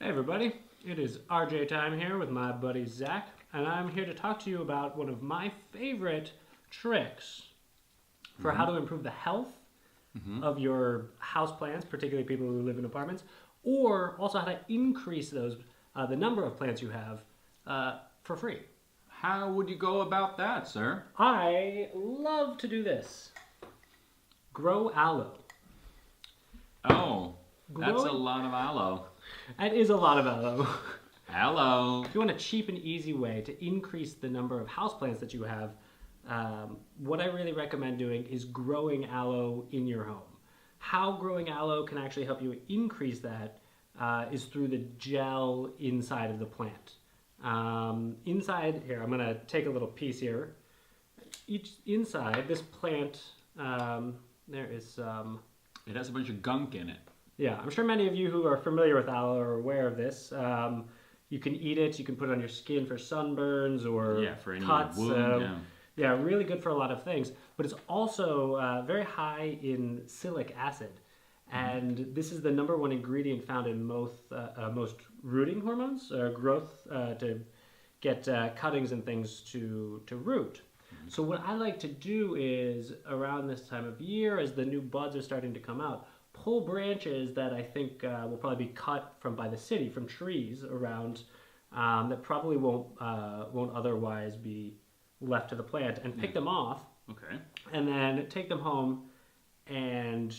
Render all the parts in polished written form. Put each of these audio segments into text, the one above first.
Hey everybody, it is RJ time here with my buddy Zach, and I'm here to talk to you about one of my favorite tricks for how to improve the health of your houseplants, particularly people who live in apartments, or also how to increase the number of plants you have for free. How would you go about that, sir? I love to do this. Grow aloe. Oh, that's a Growing- lot of aloe. That is a lot of aloe. Aloe. If you want a cheap and easy way to increase the number of houseplants that you have, what I really recommend doing is growing aloe in your home. How growing aloe can actually help you increase that is through the gel inside of the plant. Inside here, I'm going to take a little piece here. Inside this plant, there is some... It has a bunch of gunk in it. Yeah, I'm sure many of you who are familiar with aloe are aware of this. You can eat it, you can put it on your skin for sunburns or For any cuts. wound. Yeah, really good for a lot of things. But it's also very high in silic acid. And this is the number one ingredient found in most rooting hormones, growth to get cuttings and things to root. So what I like to do is around this time of year, as the new buds are starting to come out, pull branches that I think will probably be cut by the city, from trees around that probably won't otherwise be left to the plant, and pick them off. Okay. And then take them home and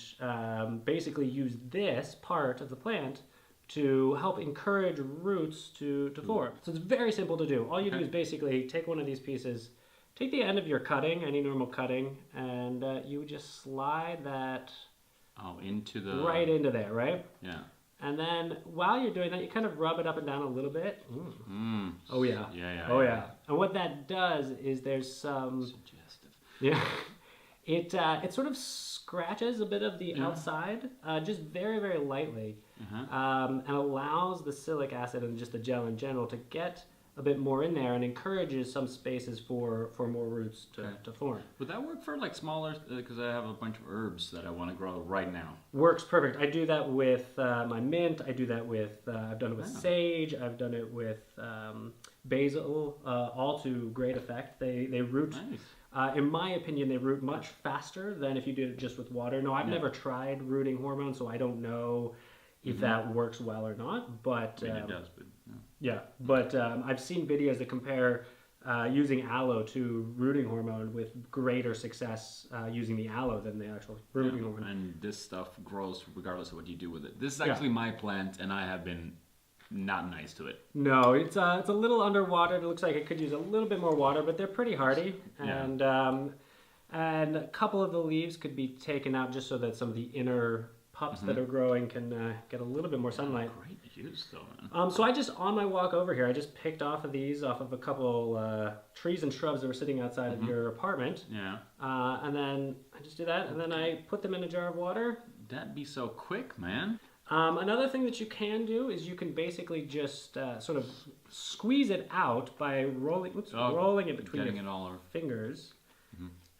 basically use this part of the plant to help encourage roots to form. So it's very simple to do. All you do is basically take one of these pieces, take the end of your cutting, any normal cutting, and you would just slide that into the... right into there, right? Yeah. And then while you're doing that, you kind of rub it up and down a little bit. Oh yeah. Oh yeah. And what that does is there's some... Suggestive. Yeah. It sort of scratches a bit of the outside, just very, very lightly, and allows the silic acid and just the gel in general to get a bit more in there and encourages some spaces for more roots to form. Would that work for like smaller, because I have a bunch of herbs that I want to grow right now. Works perfect. I do that with my mint. I do that with, I've done it with sage. I've done it with basil, all to great effect. They root, in my opinion, they root much faster than if you did it just with water. No, I've never tried rooting hormone, so I don't know if that works well or not. But I mean, it does, but... Yeah, but I've seen videos that compare using aloe to rooting hormone with greater success using the aloe than the actual rooting hormone. And this stuff grows regardless of what you do with it. This is actually my plant, and I have been not nice to it. No, it's a little underwatered. It looks like it could use a little bit more water, but they're pretty hardy. And a couple of the leaves could be taken out just so that some of the inner pups that are growing can get a little bit more sunlight. Great use, though, man. So I just, on my walk over here, I just picked off of a couple trees and shrubs that were sitting outside of your apartment. Yeah. And then I just do that, and then I put them in a jar of water. That'd be so quick, man. Another thing that you can do is you can basically just sort of squeeze it out by rolling it between your fingers.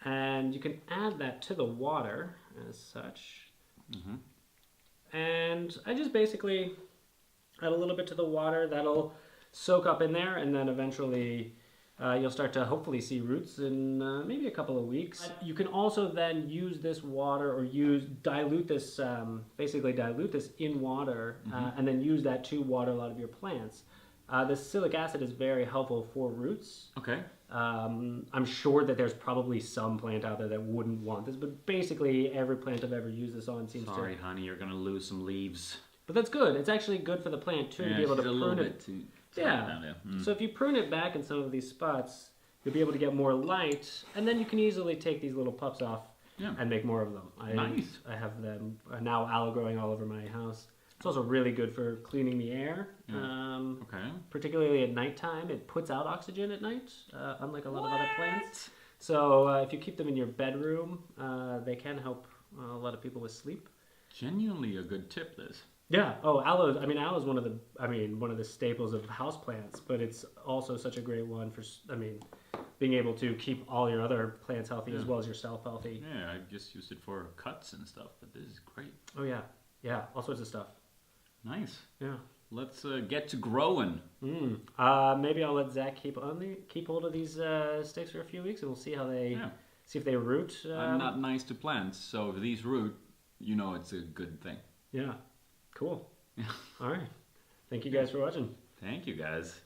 And you can add that to the water as such. And I just basically add a little bit to the water. That'll soak up in there, and then eventually you'll start to hopefully see roots in maybe a couple of weeks. You can also then use this water or dilute this in water and then use that to water a lot of your plants. The silic acid is very helpful for roots. Okay. I'm sure that there's probably some plant out there that wouldn't want this, but basically every plant I've ever used this on seems to... Sorry, honey, you're going to lose some leaves. But that's good. It's actually good for the plant, too, to be able to prune it. So if you prune it back in some of these spots, you'll be able to get more light, and then you can easily take these little pups off and make more of them. Nice. I have them now aloe growing all over my house. It's also really good for cleaning the air. Particularly at nighttime. It puts out oxygen at night, unlike a lot of other plants. So if you keep them in your bedroom, they can help a lot of people with sleep. Genuinely a good tip, this. Yeah. Oh, aloe. I mean, aloe is one of the staples of houseplants, but it's also such a great one for, being able to keep all your other plants healthy as well as yourself healthy. Yeah, I just used it for cuts and stuff, but this is great. Oh yeah. Yeah, all sorts of stuff. Nice. Yeah. let's get to growing. Maybe I'll let Zach keep hold of these sticks for a few weeks, and we'll see how they see if they root. I'm not nice to plants, so if these root, you know it's a good thing. Yeah, cool. All right, thank you guys for watching. Thank you guys.